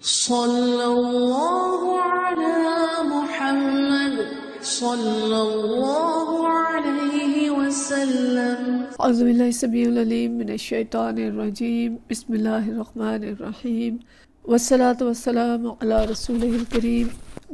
صلی اللہ علی محمد صلی اللہ علیہ وسلم۔ اعوذ باللہ السمیع العلیم من الشیطان الرجیم، بسم اللہ الرحمن الرحیم، والصلاۃ والسلام علی رسولہ الکریم۔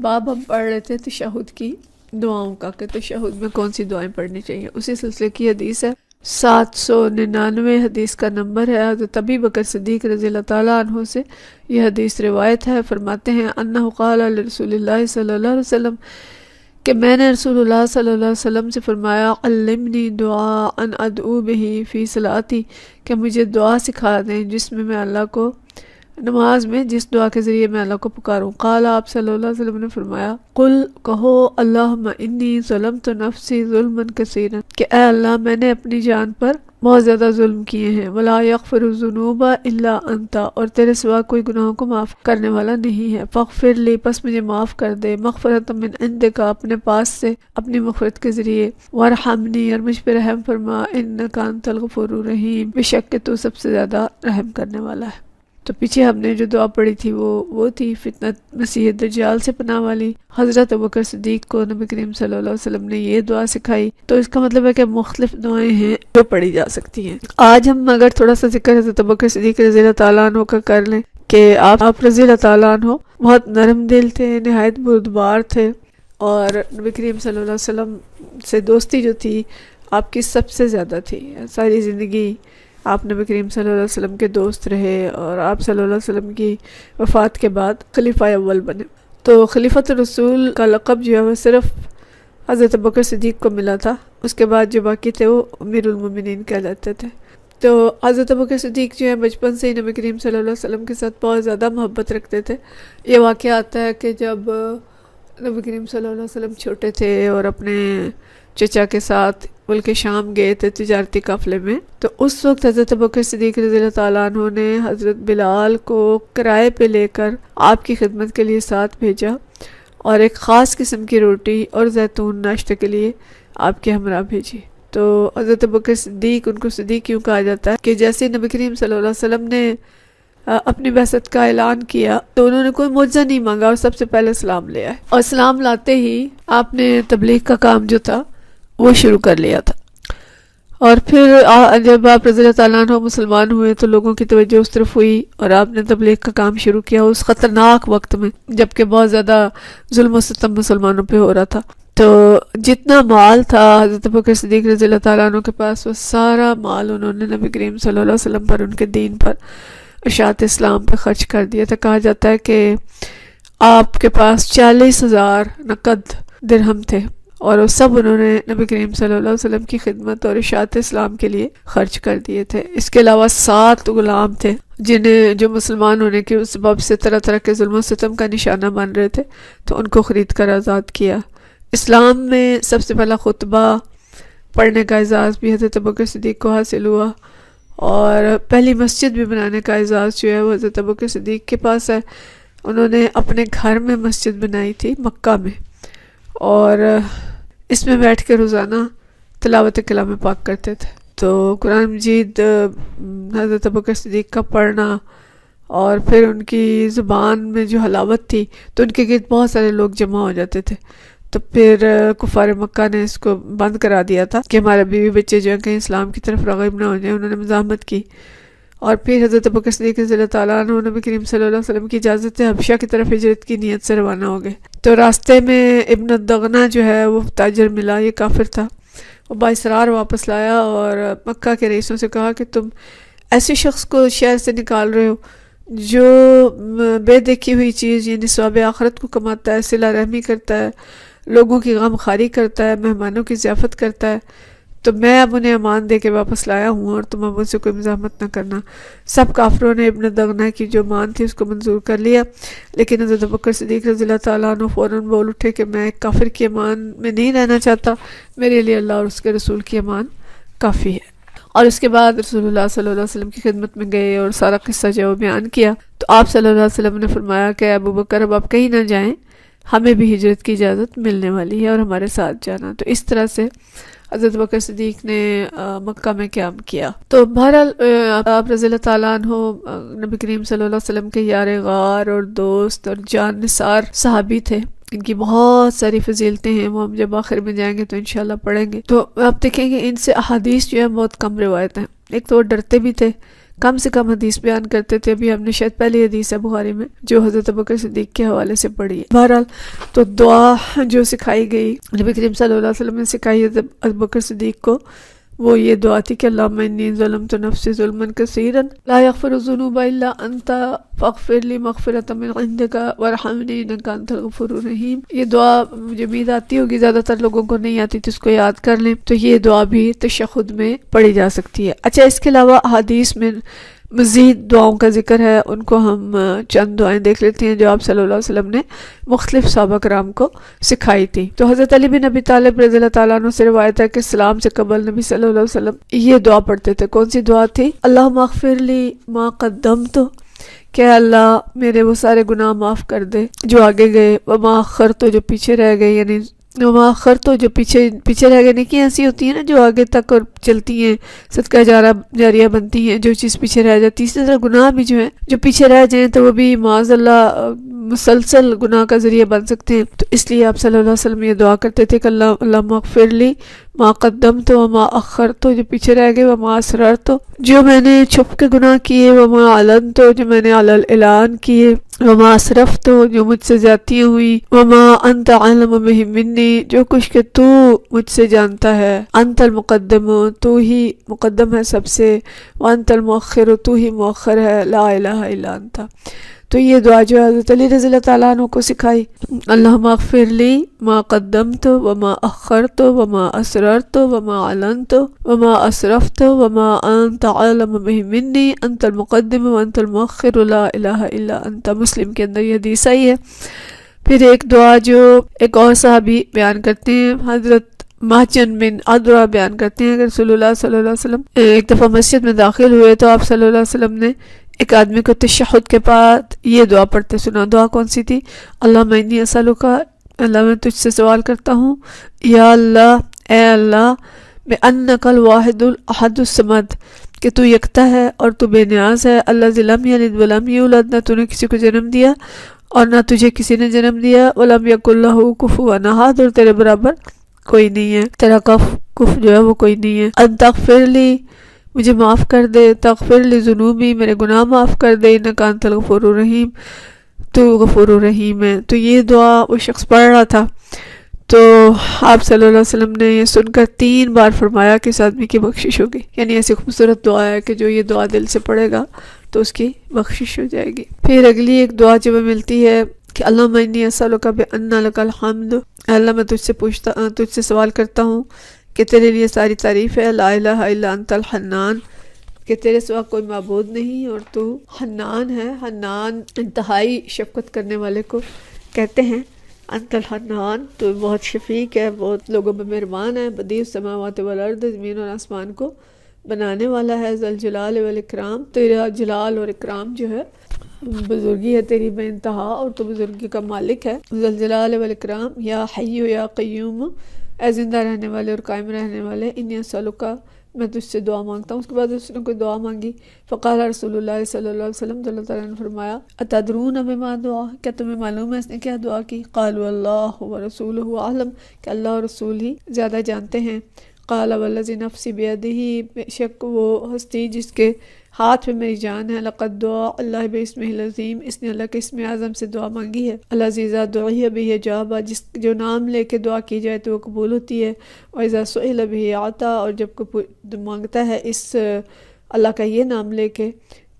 باب ہم پڑھ رہے تھے تشہد کی دعاؤں کا، کہ تشہد میں کون سی دعائیں پڑھنی چاہیے۔ اسی سلسلے کی حدیث ہے 799 حدیث کا نمبر ہے۔ حضرت ابی بکر صدیق رضی اللہ تعالیٰ عنہ سے یہ حدیث روایت ہے۔ فرماتے ہیں انہ قال لرسول اللہ صلی اللہ علیہ وسلم، کہ میں نے رسول اللہ صلی اللہ علیہ وسلم سے فرمایا علمنی دعا ان ادعو بہ فی صلاتی، کہ مجھے دعا سکھا دیں جس میں میں اللہ کو نماز میں جس دعا کے ذریعے میں اللہ کو پکاروں۔ قال، آپ صلی اللہ علیہ وسلم نے فرمایا قل، کہو اللہم انی ظلمت نفسی ظلما کثیرا، کہ اے اللہ میں نے اپنی جان پر بہت زیادہ ظلم کیے ہیں، ولا یغفر الذنوب الا انت، اور تیرے سوا کوئی گناہوں کو معاف کرنے والا نہیں ہے، فاغفر لی، پس مجھے معاف کر دے، مغفرۃ من عندک، اپنے پاس سے اپنی مغفرت کے ذریعے، وارحمنی، اور مجھ پہ رحم فرما، انک انت الغفور الرحیم، بے شک کہ تو سب سے زیادہ رحم کرنے والا ہے۔ تو پیچھے ہم نے جو دعا پڑھی تھی وہ تھی فتنہ مسیح دجال سے پناہ والی۔ حضرت ابوبکر صدیق کو نبی کریم صلی اللہ علیہ وسلم نے یہ دعا سکھائی، تو اس کا مطلب ہے کہ مختلف دعائیں ہیں جو پڑھی جا سکتی ہیں۔ آج ہم اگر تھوڑا سا ذکر حضرت ابوبکر صدیق رضی اللہ تعالیٰ عنہ کا کر لیں، کہ آپ رضی اللہ تعالیٰ عنہ بہت نرم دل تھے، نہایت بردبار تھے، اور نبی کریم صلی اللہ علیہ وسلم سے دوستی جو تھی آپ کی سب سے زیادہ تھی۔ ساری زندگی آپ نبی کریم صلی اللہ علیہ وسلم کے دوست رہے، اور آپ صلی اللہ علیہ وسلم کی وفات کے بعد خلیفہ اول بنے۔ تو خلیفۃ الرسول کا لقب جو ہے وہ صرف حضرت ابوبکر صدیق کو ملا تھا، اس کے بعد جو باقی تھے وہ امیر المومنین کہلاتے تھے۔ تو حضرت ابوبکر صدیق جو ہے بچپن سے ہی نبی کریم صلی اللہ علیہ وسلم کے ساتھ بہت زیادہ محبت رکھتے تھے۔ یہ واقعہ آتا ہے کہ جب نبی کریم صلی اللہ علیہ وسلم چھوٹے تھے اور اپنے چچا کے ساتھ ملک شام گئے تھے تجارتی قافلے میں، تو اس وقت حضرت ابوبکر صدیق رضی اللہ تعالیٰ عنہ نے حضرت بلال کو کرائے پہ لے کر آپ کی خدمت کے لیے ساتھ بھیجا، اور ایک خاص قسم کی روٹی اور زیتون ناشتے کے لیے آپ کے ہمراہ بھیجی۔ تو حضرت ابوبکر صدیق، ان کو صدیق کیوں کہا جاتا ہے، کہ جیسے نبی کریم صلی اللہ علیہ وسلم نے اپنی بعثت کا اعلان کیا تو انہوں نے کوئی معجزہ نہیں مانگا، اور سب سے پہلے اسلام لے آئے، اور اسلام لاتے ہی آپ نے تبلیغ کا کام جو تھا وہ شروع کر لیا تھا۔ اور پھر جب آپ رضی اللہ تعالیٰ عنہ مسلمان ہوئے تو لوگوں کی توجہ اس طرف ہوئی، اور آپ نے تبلیغ کا کام شروع کیا اس خطرناک وقت میں، جبکہ بہت زیادہ ظلم و ستم مسلمانوں پہ ہو رہا تھا۔ تو جتنا مال تھا حضرت ابوبکر صدیق رضی اللہ تعالیٰ عنہ کے پاس، وہ سارا مال انہوں نے نبی کریم صلی اللہ علیہ وسلم پر، ان کے دین پر، اشاعت اسلام پہ خرچ کر دیا تھا۔ کہا جاتا ہے کہ آپ کے پاس 40,000 نقد درہم تھے، اور وہ سب انہوں نے نبی کریم صلی اللہ علیہ وسلم کی خدمت اور اشاعت اسلام کے لیے خرچ کر دیے تھے۔ اس کے علاوہ 7 غلام تھے جنہیں جو مسلمان ہونے کے سبب سے طرح طرح کے ظلم و ستم کا نشانہ بن رہے تھے، تو ان کو خرید کر آزاد کیا۔ اسلام میں سب سے پہلا خطبہ پڑھنے کا اعزاز بھی حضرت ابوبکر صدیق کو حاصل ہوا، اور پہلی مسجد بھی بنانے کا اعزاز جو ہے وہ حضرت ابوبکر صدیق کے پاس ہے۔ انہوں نے اپنے گھر میں مسجد بنائی تھی مکہ میں، اور اس میں بیٹھ کے روزانہ تلاوت کلام پاک کرتے تھے۔ تو قرآن مجید حضرت ابوبکر صدیق کا پڑھنا، اور پھر ان کی زبان میں جو حلاوت تھی، تو ان کے گرد بہت سارے لوگ جمع ہو جاتے تھے۔ تو پھر کفار مکہ نے اس کو بند کرا دیا تھا کہ ہمارے بیوی بچے جو ہیں کہیں اسلام کی طرف راغب نہ ہو جائیں، انہوں نے مزاحمت کی۔ اور پھر حضرت ابوبکر صدیق رضی اللہ تعالیٰ عنہ نبی کریم صلی اللہ علیہ وسلم کی اجازت سے حبشہ کی طرف ہجرت کی نیت سے روانہ ہو گئے۔ تو راستے میں ابن الدغنہ جو ہے وہ تاجر ملا، یہ کافر تھا، وہ بااصرار واپس لایا، اور مکہ کے رئیسوں سے کہا کہ تم ایسے شخص کو شہر سے نکال رہے ہو جو بے دیکھی ہوئی چیز یعنی ثواب آخرت کو کماتا ہے، صلہ رحمی کرتا ہے، لوگوں کی غم خواری کرتا ہے، مہمانوں کی ضیافت کرتا ہے، تو میں اب انہیں امان دے کے واپس لایا ہوں، اور تم اب ان سے کوئی مزاحمت نہ کرنا۔ سب کافروں نے ابن دغنہ کی جو امان تھی اس کو منظور کر لیا، لیکن حضرت ابوبکر صدیق رضی اللہ تعالیٰ عنہ فوراً بول اٹھے کہ میں ایک کافر کی امان میں نہیں رہنا چاہتا، میرے لیے اللہ اور اس کے رسول کی امان کافی ہے۔ اور اس کے بعد رسول اللہ صلی اللہ علیہ وسلم کی خدمت میں گئے اور سارا قصہ جو وہ بیان کیا، تو آپ صلی اللہ علیہ وسلم نے فرمایا کہ ابوبکر اب آپ کہیں نہ جائیں، ہمیں بھی ہجرت کی اجازت ملنے والی ہے اور ہمارے ساتھ جانا۔ تو اس طرح سے حضرت بکر صدیق نے مکہ میں قیام کیا۔ تو بہرحال آپ رضی اللہ تعالیٰ عنہ نبی کریم صلی اللہ علیہ وسلم کے یار غار اور دوست اور جان نثار صحابی تھے۔ ان کی بہت ساری فضیلتیں ہیں، وہ ہم جب آخر میں جائیں گے تو انشاءاللہ پڑھیں گے۔ تو آپ دیکھیں گے ان سے احادیث جو ہے بہت کم روایت ہیں۔ ایک تو وہ ڈرتے بھی تھے، کم سے کم حدیث بیان کرتے تھے۔ ابھی ہم نے شاید پہلی حدیث ہے بخاری میں جو حضرت بکر صدیق کے حوالے سے پڑھی ہے۔ بہرحال تو دعا جو سکھائی گئی نبی کریم صلی اللہ علیہ وسلم نے سکھائی حضرت بکر صدیق کو، وہ یہ دعا تھی کہ اللہم انی ظلمت نفسی ظلما کثیرا لا یغفر الذنوب الا انت فاغفر لی مغفرۃ من عندک وارحمنی انک انت الغفور الرحیم۔ یہ دعا مجھے امید آتی ہوگی زیادہ تر لوگوں کو نہیں آتی تو اس کو یاد کر لیں۔ تو یہ دعا بھی تشہد میں پڑھی جا سکتی ہے۔ اچھا، اس کے علاوہ حدیث میں مزید دعاؤں کا ذکر ہے، ان کو ہم چند دعائیں دیکھ لیتے ہیں جو آپ صلی اللہ علیہ وسلم نے مختلف صحابہ کرام کو سکھائی تھی۔ تو حضرت علی بن ابی طالب رضی اللہ تعالیٰ عنہ سے روایت ہے کہ اسلام سے قبل نبی صلی اللہ علیہ وسلم یہ دعا پڑھتے تھے۔ کون سی دعا تھی؟ اللہم اغفر لی ما قدمت، کہ اللہ میرے وہ سارے گناہ معاف کر دے جو آگے گئے، وما اخرت جو پیچھے رہ گئے، یعنی وما اخرت جو پیچھے رہ گئے، نیکی ایسی ہوتی ہیں نا جو آگے تک اور چلتی ہیں، صدقہ جاریہ بنتی ہیں، جو چیز پیچھے رہ جاتی ہے۔ اسی طرح گناہ بھی جو ہیں جو پیچھے رہ جائیں تو وہ بھی معاذ اللہ مسلسل گناہ کا ذریعہ بن سکتے ہیں۔ تو اس لیے آپ صلی اللہ علیہ وسلم یہ دعا کرتے تھے کہ اللہم اغفر لی ما قدمت وما اخرت جو پیچھے رہ گئے، وما اسررت جو میں نے چھپ کے گناہ کیے، وما اعلنت جو میں نے اعلان کیے، وما اسرفت جو مجھ سے زیادتیاں ہوئی، وما انت اعلم بہ منی جو کچھ کہ تو مجھ سے جانتا ہے، انت المقدم تو ہی مقدم ہے سب سے، وانت المؤخر تو ہی مؤخر ہے، لا الہ الا انت۔ تو یہ دعا جو حضرت علی رضی اللہ تعالیٰ عنہ کو سکھائی، اللہم اغفر لی ما قدمت وما اخرت وما اسررت وما اعلنت وما اسرفت وما انت عالم بہ منی، انت المقدم وانت المؤخر لا الہ الا انت۔ مسلم کے اندر یہ حدیث آئی ہے۔ پھر ایک دعا جو ایک اور صحابی بیان کرتے ہیں، حضرت محجن بن عدرہ بیان کرتے ہیں کہ رسول اللہ صلی اللہ علیہ وسلم ایک دفعہ مسجد میں داخل ہوئے تو آپ صلی اللہ علیہ وسلم نے ایک آدمی کو تشہد کے بعد یہ دعا پڑھتے سنا۔ دعا کون سی تھی؟ اللہم انی اسألک، اللہ میں تجھ سے سوال کرتا ہوں، یا اللہ، اے اللہ، بأنک الواحد الاحد الصمد کہ تو یکتا ہے اور تو بے نیاز ہے، الذی لم یلد ولم یولد نہ تو نے کسی کو جنم دیا اور نہ تجھے کسی نے جنم دیا، ولم یکن لہ کفوا احد اور تیرے برابر کوئی نہیں ہے، تیرا کف جو ہے وہ کوئی نہیں ہے، ان تغفر لی مجھے معاف کر دے، تغفر لی ذنوبی میرے گناہ معاف کر دے، انک انت الغفور الرحیم تو غفور الرحیم ہے۔ تو یہ دعا وہ شخص پڑھ رہا تھا تو آپ صلی اللہ علیہ وسلم نے یہ سن کر 3 بار فرمایا کہ اس آدمی کی بخشش ہوگی، یعنی ایسی خوبصورت دعا ہے کہ جو یہ دعا دل سے پڑھے گا تو اس کی بخشش ہو جائے گی۔ پھر اگلی ایک دعا جو ملتی ہے کہ اللہم انی اسألک بأن لک الحمد، اللہ میں تجھ سے سوال کرتا ہوں کہ تیرے لیے ساری تعریف ہے، لا الہ الا انت الحنان کہ تیرے سوا کوئی معبود نہیں اور تو حنان ہے۔ حنان انتہائی شفقت کرنے والے کو کہتے ہیں، انت الحنان تو بہت شفیق ہے، بہت لوگوں میں مہربان ہے، بدیع السماوات والارض زمین اور آسمان کو بنانے والا ہے، ذل جلال والاکرام تیرا جلال اور اکرام جو ہے بزرگی ہے تیری بے انتہا اور تو بزرگی کا مالک ہے، ذل جلال والاکرام، یا حی یا قیوم اے زندہ رہنے والے اور قائم رہنے والے، انی اسألک میں تجھ سے دعا مانگتا ہوں۔ اس کے بعد اس نے کوئی دعا مانگی، فقال رسول اللہ صلی اللہ علیہ وسلم، اللہ تعالیٰ نے فرمایا، اتدرون بما دعا، کیا تمہیں معلوم ہے اس نے کیا دعا کی؟ قالوا اللہ ورسولہ اعلم کہ اللہ اور رسول ہی زیادہ جانتے ہیں۔ قال والذی نفسی بیدہ، بے شک وہ ہستی جس کے ہاتھ میں میری جان ہے، لقد دعا اللہ باسمہ العظیم، اس نے اللہ کے اسم اعظم سے دعا مانگی ہے، العزیز دعی بہ اجابہ، جو نام لے کے دعا کی جائے تو وہ قبول ہوتی ہے، واذا سئل بہ اعطی، اور جب کوئی مانگتا ہے اس اللہ کا یہ نام لے کے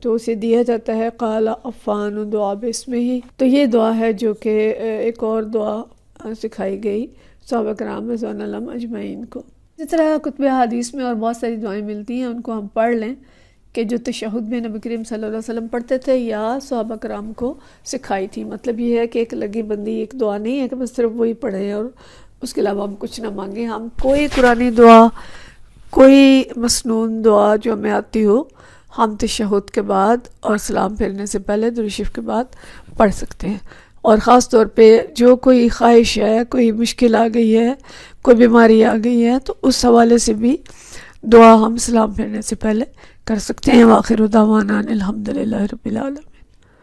تو اسے دیا جاتا ہے، قال عفان دعا باسمہ ہی۔ تو یہ دعا ہے جو کہ ایک اور دعا سکھائی گئی صحابہ کرام رضوان اللہ اجمعین کو۔ اس طرح کتب حدیث میں اور بہت ساری دعائیں ملتی ہیں، ان کو ہم پڑھ لیں کہ جو تشہد میں نبی کریم صلی اللہ علیہ وسلم پڑھتے تھے یا صحابہ کرام کو سکھائی تھی۔ مطلب یہ ہے کہ ایک لگی بندی ایک دعا نہیں ہے کہ بس صرف وہی پڑھیں اور اس کے علاوہ ہم کچھ نہ مانگیں۔ ہم کوئی قرآنی دعا، کوئی مسنون دعا جو ہمیں آتی ہو، ہم تشہد کے بعد اور سلام پھیرنے سے پہلے درود شریف کے بعد پڑھ سکتے ہیں۔ اور خاص طور پہ جو کوئی خواہش ہے، کوئی مشکل آ گئی ہے، کوئی بیماری آ گئی ہے، تو اس حوالے سے بھی دعا ہم سلام پھیرنے سے پہلے کر سکتے ہیں۔ وآخر دعوانا الحمدللہ رب العالمین۔